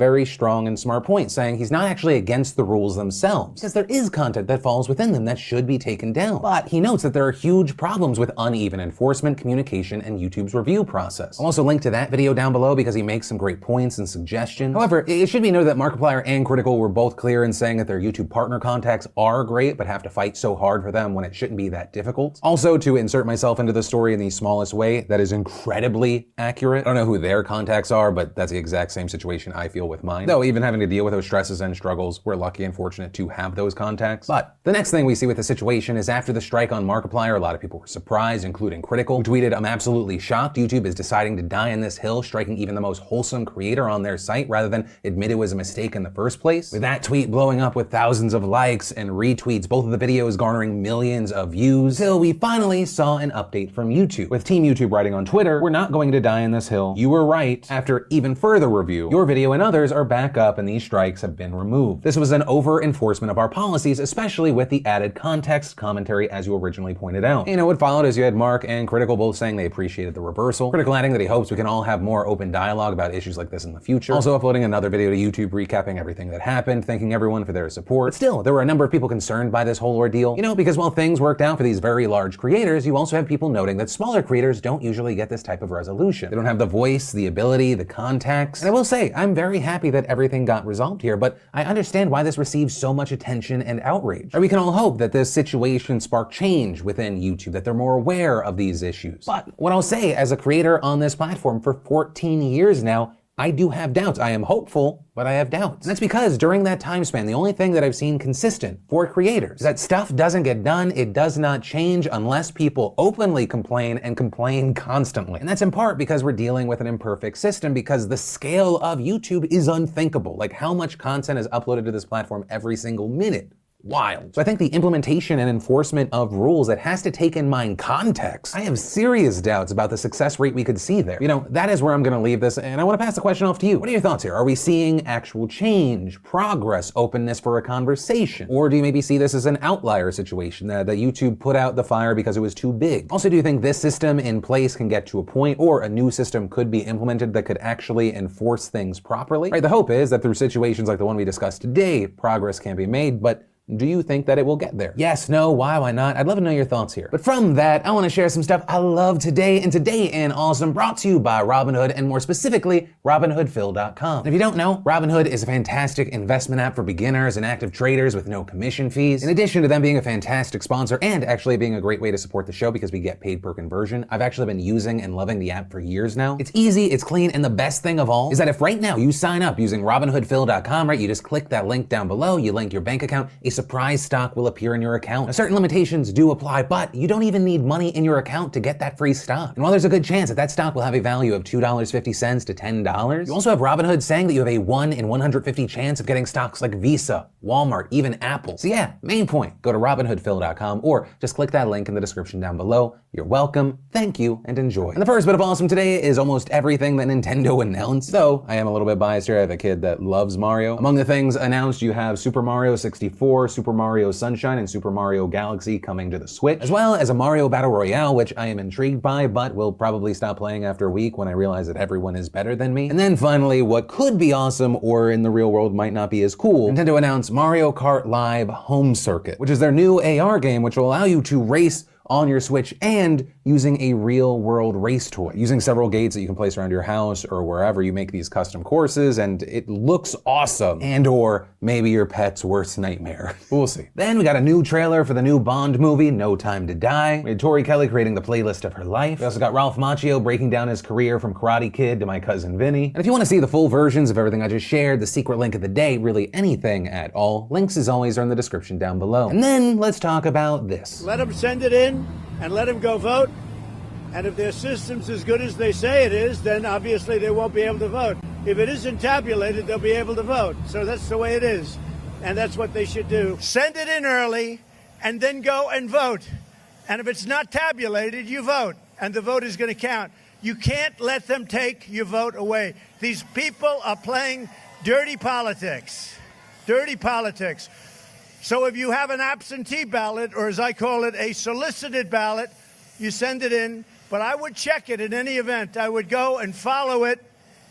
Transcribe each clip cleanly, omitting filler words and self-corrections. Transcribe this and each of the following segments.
very strong and smart point, saying he's not actually against the rules themselves, because there is content that falls within them that should be taken down. But he notes that there are huge problems with uneven enforcement, communication, and YouTube's review process. I'll also link to that video down below because he makes some great points and suggestions. However, it should be noted that Markiplier and Critical were both clear in saying that their YouTube partner contacts are great, but have to fight so hard for them when it shouldn't be that difficult. Also, to insert myself into the story in the smallest way, that is incredibly accurate. I don't know who their contacts are, but that's the exact same situation I feel with mine. Though even having to deal with those stresses and struggles, we're lucky and fortunate to have those contacts. But the next thing we see with the situation is after the strike on Markiplier, a lot of people were surprised, including Critical, who tweeted, "I'm absolutely shocked YouTube is deciding to die on this hill, striking even the most wholesome creator on their site rather than admit it was a mistake in the first place." With that tweet blowing up with thousands of likes and retweets, both of the videos garnering millions of views, till we finally saw an update from YouTube. With Team YouTube writing on Twitter, "We're not going to die on this hill. You were right. After even further review, your video and others are back up and these strikes have been removed. This was an over-enforcement of our policies, especially with the added context commentary as you originally pointed out." You know, what followed is you had Mark and Critical both saying they appreciated the reversal. Critical adding that he hopes we can all have more open dialogue about issues like this in the future. Also uploading another video to YouTube recapping everything that happened, thanking everyone for their support. But still, there were a number of people concerned by this whole ordeal. You know, because while things worked out for these very large creators, you also have people noting that smaller creators don't usually get this type of resolution. They don't have the voice, the ability, the contacts. And I will say, I'm very happy that everything got resolved here, but I understand why this receives so much attention and outrage. Or we can all hope that this situation sparked change within YouTube, that they're more aware of these issues. But what I'll say, as a creator on this platform for 14 years now, I do have doubts. I am hopeful, but I have doubts. And that's because during that time span, the only thing that I've seen consistent for creators is that stuff doesn't get done, it does not change unless people openly complain and complain constantly. And that's in part because we're dealing with an imperfect system, because the scale of YouTube is unthinkable. Like, how much content is uploaded to this platform every single minute? Wild. So I think the implementation and enforcement of rules that has to take in mind context, I have serious doubts about the success rate we could see there. You know, that is where I'm gonna leave this, and I wanna pass the question off to you. What are your thoughts here? Are we seeing actual change, progress, openness for a conversation? Or do you maybe see this as an outlier situation, that YouTube put out the fire because it was too big? Also, do you think this system in place can get to a point, or a new system could be implemented that could actually enforce things properly? Right, the hope is that through situations like the one we discussed today, progress can be made, but do you think that it will get there? Yes, no, why not? I'd love to know your thoughts here. But from that, I want to share some stuff I love today, and today in Awesome, brought to you by Robinhood, and more specifically, RobinhoodPhil.com. And if you don't know, Robinhood is a fantastic investment app for beginners and active traders with no commission fees. In addition to them being a fantastic sponsor and actually being a great way to support the show because we get paid per conversion, I've actually been using and loving the app for years now. It's easy, it's clean, and the best thing of all is that if right now you sign up using RobinhoodPhil.com, right, you just click that link down below, you link your bank account, a surprise stock will appear in your account. Now, certain limitations do apply, but you don't even need money in your account to get that free stock. And while there's a good chance that that stock will have a value of $2.50 to $10, you also have Robinhood saying that you have a 1 in 150 chance of getting stocks like Visa, Walmart, even Apple. So yeah, main point, go to RobinhoodPhil.com or just click that link in the description down below. You're welcome, thank you, and enjoy. And the first bit of awesome today is almost everything that Nintendo announced, though I am a little bit biased here. I have a kid that loves Mario. Among the things announced, you have Super Mario 64, Super Mario Sunshine, and Super Mario Galaxy coming to the Switch, as well as a Mario Battle Royale, which I am intrigued by, but will probably stop playing after a week when I realize that everyone is better than me. And then finally, what could be awesome, or in the real world might not be as cool, Nintendo announced Mario Kart Live Home Circuit, which is their new AR game, which will allow you to race on your Switch and using a real world race toy. Using several gates that you can place around your house or wherever, you make these custom courses, and it looks awesome. And or maybe your pet's worst nightmare. We'll see. Then we got a new trailer for the new Bond movie, No Time to Die. We had Tori Kelly creating the playlist of her life. We also got Ralph Macchio breaking down his career from Karate Kid to My Cousin Vinny. And if you want to see the full versions of everything I just shared, the secret link of the day, really anything at all, links as always are in the description down below. And then let's talk about this. Let them send it in and let them go vote. And if their system's as good as they say it is, then obviously they won't be able to vote. If it isn't tabulated, they'll be able to vote. So that's the way it is. And that's what they should do. Send it in early and then go and vote. And if it's not tabulated, you vote. And the vote is going to count. You can't let them take your vote away. These people are playing dirty politics. Dirty politics. So if you have an absentee ballot, or as I call it, a solicited ballot, you send it in. But I would check it in any event. I would go and follow it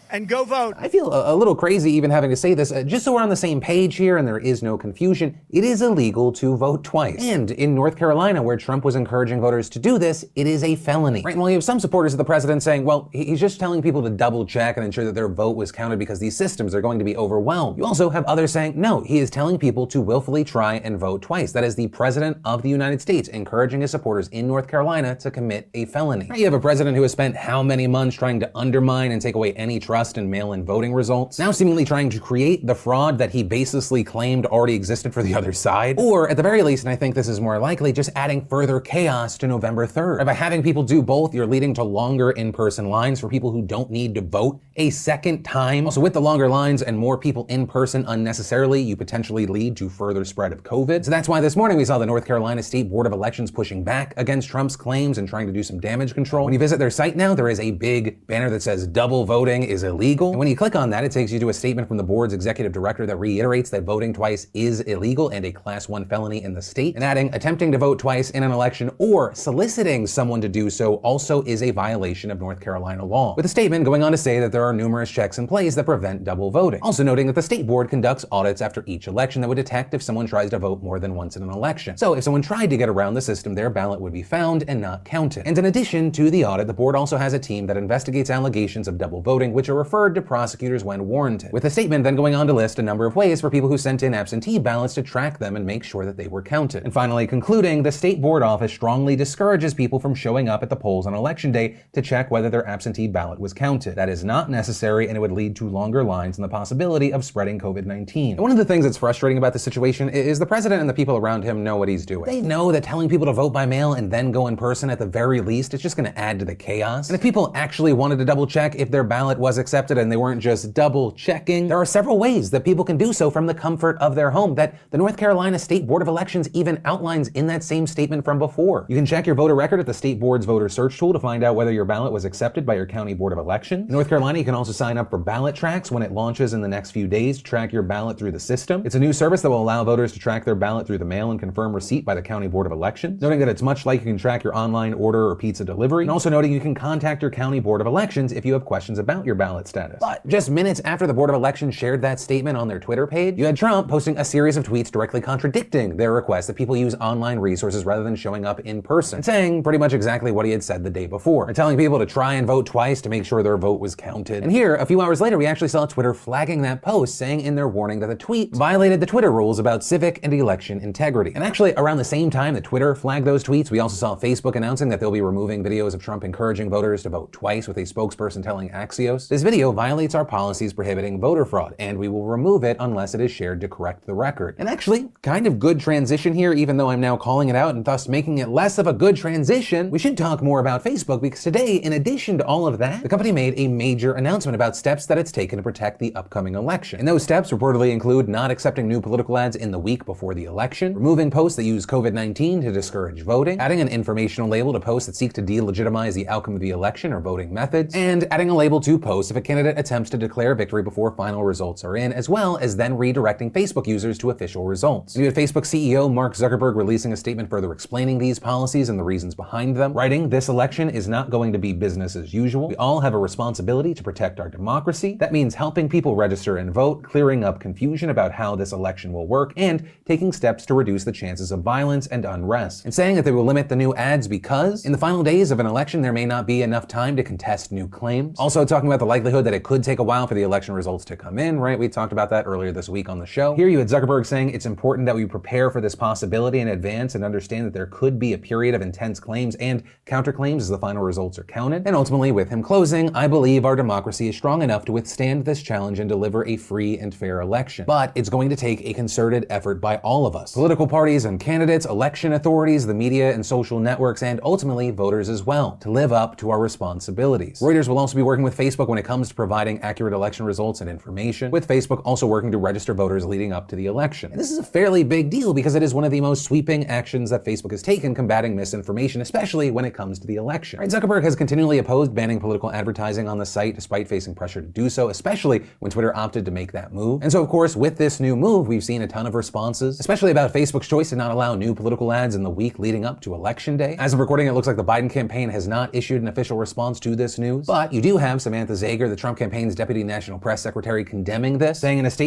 and go vote. I feel a little crazy even having to say this. Just so we're on the same page here and there is no confusion, it is illegal to vote twice. And in North Carolina, where Trump was encouraging voters to do this, it is a felony. Right? And while you have some supporters of the president saying, well, he's just telling people to double check and ensure that their vote was counted because these systems are going to be overwhelmed. You also have others saying, no, he is telling people to willfully try and vote twice. That is the president of the United States encouraging his supporters in North Carolina to commit a felony. Right? You have a president who has spent how many months trying to undermine and take away any trust in mail-in voting results, now seemingly trying to create the fraud that he baselessly claimed already existed for the other side, or at the very least, and I think this is more likely, just adding further chaos to November 3rd. By having people do both, you're leading to longer in-person lines for people who don't need to vote a second time. Also, with the longer lines and more people in person unnecessarily, you potentially lead to further spread of COVID. So that's why this morning we saw the North Carolina State Board of Elections pushing back against Trump's claims and trying to do some damage control. When you visit their site now, there is a big banner that says double voting is illegal. And when you click on that, it takes you to a statement from the board's executive director that reiterates that voting twice is illegal and a Class 1 felony in the state, and adding attempting to vote twice in an election or soliciting someone to do so also is a violation of North Carolina law, with the statement going on to say that there are numerous checks in place that prevent double voting. Also noting that the state board conducts audits after each election that would detect if someone tries to vote more than once in an election. So if someone tried to get around the system, their ballot would be found and not counted. And in addition to the audit, the board also has a team that investigates allegations of double voting, which are referred to prosecutors when warranted, with the statement then going on to list a number of ways for people who sent in absentee ballots to track them and make sure that they were counted. And finally concluding, the state board office strongly discourages people from showing up at the polls on election day to check whether their absentee ballot was counted. That is not necessary, and it would lead to longer lines and the possibility of spreading COVID-19. And one of the things that's frustrating about the situation is the president and the people around him know what he's doing. They know that telling people to vote by mail and then go in person at the very least, it's just going to add to the chaos. And if people actually wanted to double check if their ballot was accepted and they weren't just double checking, there are several ways that people can do so from the comfort of their home that the North Carolina State Board of Elections even outlines in that same statement from before. You can check your voter record at the state board's voter search tool to find out whether your ballot was accepted by your county board of elections. In North Carolina, you can also sign up for Ballot Tracks when it launches in the next few days to track your ballot through the system. It's a new service that will allow voters to track their ballot through the mail and confirm receipt by the county board of elections, noting that it's much like you can track your online order or pizza delivery, and also noting you can contact your county board of elections if you have questions about your ballot status. But just minutes after the Board of Elections shared that statement on their Twitter page, you had Trump posting a series of tweets directly contradicting their request that people use online resources rather than showing up in person, and saying pretty much exactly what he had said the day before, and telling people to try and vote twice to make sure their vote was counted. And here, a few hours later, we actually saw Twitter flagging that post, saying in their warning that the tweet violated the Twitter rules about civic and election integrity. And actually, around the same time that Twitter flagged those tweets, we also saw Facebook announcing that they'll be removing videos of Trump encouraging voters to vote twice, with a spokesperson telling Axios, "This video violates our policies prohibiting voter fraud, and we will remove it unless it is shared to correct the record." And actually, kind of good transition here, even though I'm now calling it out and thus making it less of a good transition, we should talk more about Facebook, because today, in addition to all of that, the company made a major announcement about steps that it's taken to protect the upcoming election. And those steps reportedly include not accepting new political ads in the week before the election, removing posts that use COVID-19 to discourage voting, adding an informational label to posts that seek to delegitimize the outcome of the election or voting methods, and adding a label to posts if a candidate attempts to declare victory before final results are in, as well as then redirecting Facebook users to official results. You had Facebook CEO Mark Zuckerberg releasing a statement further explaining these policies and the reasons behind them, writing, "This election is not going to be business as usual. We all have a responsibility to protect our democracy. That means helping people register and vote, clearing up confusion about how this election will work, and taking steps to reduce the chances of violence and unrest," and saying that they will limit the new ads because in the final days of an election there may not be enough time to contest new claims. Also talking about the likelihood that it could take a while for the election results to come in, right? We talked about that earlier this week on the show. Here you had Zuckerberg saying it's important that we prepare for this possibility in advance and understand that there could be a period of intense claims and counterclaims as the final results are counted. And ultimately, with him closing, "I believe our democracy is strong enough to withstand this challenge and deliver a free and fair election. But it's going to take a concerted effort by all of us, political parties and candidates, election authorities, the media and social networks, and ultimately voters as well, to live up to our responsibilities." Reuters will also be working with Facebook when it comes to providing accurate election results and information, with Facebook also working to register voters leading up to the election. And this is a fairly big deal because it is one of the most sweeping actions that Facebook has taken combating misinformation, especially when it comes to the election. Right, Zuckerberg has continually opposed banning political advertising on the site despite facing pressure to do so, especially when Twitter opted to make that move. And so, of course, with this new move, we've seen a ton of responses, especially about Facebook's choice to not allow new political ads in the week leading up to Election Day. As of recording, it looks like the Biden campaign has not issued an official response to this news, but you do have Samantha Zagar Yeager, the Trump campaign's deputy national press secretary, condemning this, saying in a statement,